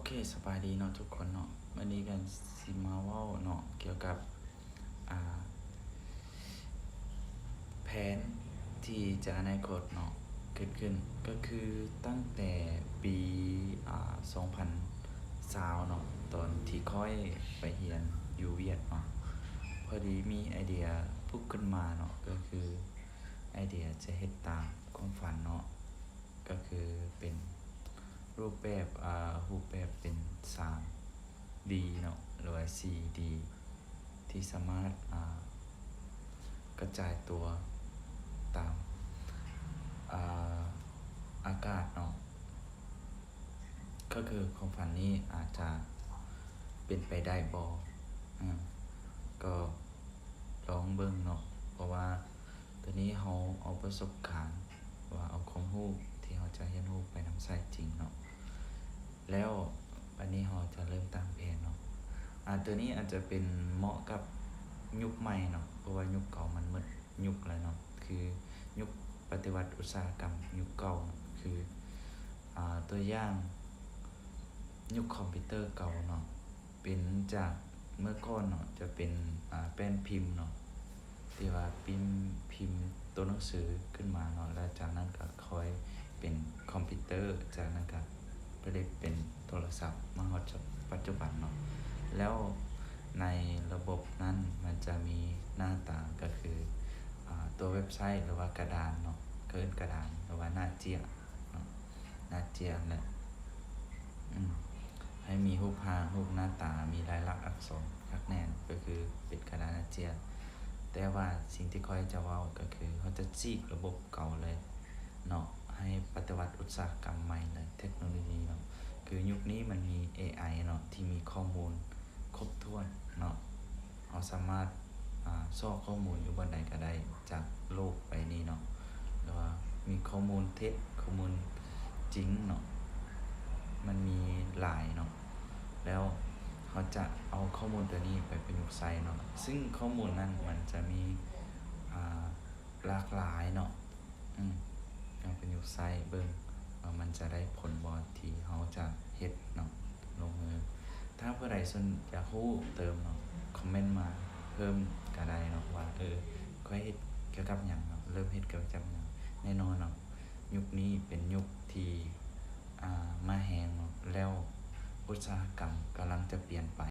เคสบายดีเนาะทุกคนเนาะวันนี้กันสิมาเว้าเนาะเกี่ยวกับอ่าแผนที่จะอนาคตเนาะเกิดขึ้นก็คือตั้งแต่ปี2020เนาะตอนที่ค่อยไปเรียนอยู่เวียดเนาะพอดีมีไอเดียพุกขึ้นมาเนาะก็คือไอเดียจะเฮ็ดตามความฝันเนาะก็คือเป็นรูปแบบเป็น 3D เนาะหรือว่า 4D ที่สามารถกระจายตัวตามอากาศเนาะก็คือความฝันนี้อาจจะเป็นไปได้บ่ก็ลองเบิ่งเนาะเพราะว่าตัวนี้เราเอาประสบการณ์ว่าเอาความรู้ที่เราจะเรียนรู้ไปนำใช้จริงเนาะแล้วอันนี้เราจะเริ่มตามแผนเนาะตัวนี้อาจจะเป็นเหมาะกับยุคใหม่เนาะเพราะว่ายุคเก่ามันหมดยุคแล้วเนาะคือยุคปฏิวัติอุตสาหกรรมยุคเก่าคือตัวอย่างยุคคอมพิวเตอร์เก่าเนาะเป็นจากเมื่อก่อนเนาะจะเป็นแป้นพิมพ์เนาะที่ว่าพิมพ์ตัวหนังสือขึ้นมาเนาะแล้วจากนั้นก็ค่อยเป็นคอมพิวเตอร์จากนั้นก็ไปได้เป็นโทรศัพท์มาฮอดปัจจุบันเนาะแล้วในระบบนั้นมันจะมีหน้าตาก็คือตัวเว็บไซต์หรือว่ากระดานเนาะเกินกระดานหรือว่าหน้าเจียเนาะหน้าเจียแหละให้มีรูปร่างรูปหน้าตามีลายลักษณ์อักษรคักแน่นก็คือเป็นกระดานหน้าเจียแต่ว่าสิ่งที่ค่อยจะเว้าก็คือเขาจะจีกระบบเก่าเลยเนาะให้ปฏิวัติอุตสาหกรรมใหม่เลยเทคโนโลยีเนาะคือยุคนี้มันมี AI เนาะที่มีข้อมูลครบถ้วนเนาะเราสามารถซอกข้อมูลอยู่บนใดก็ได้จากโลกใบนี้เนาะหรือว่ามีข้อมูลเท็จข้อมูลจริงเนาะมันมีหลายเนาะแล้วเขาจะเอาข้อมูลตัวนี้ไปประยุกต์ใช้เนาะซึ่งข้อมูลนั้นมันจะมีหลากหลายเนาะเอาประยุกต์ใช้เบิ่งว่ามันจะได้ผลบ่ที่เขาจะเฮ็ดเนาะลงมือถ้าผู้ใดสนอยากรู้เติมเนาะคอมเมนต์มาเพิ่มก็ได้เนาะว่าค่อยเฮ็ดเกี่ยวกับหยังเนาะเริ่มเฮ็ดเกี่ยวกับหยังแน่นอนเนาะยุคนี้เป็นยุคที่มาแรงเนาะแล้วอุตสาหกรรมกำลังจะเปลี่ยนไป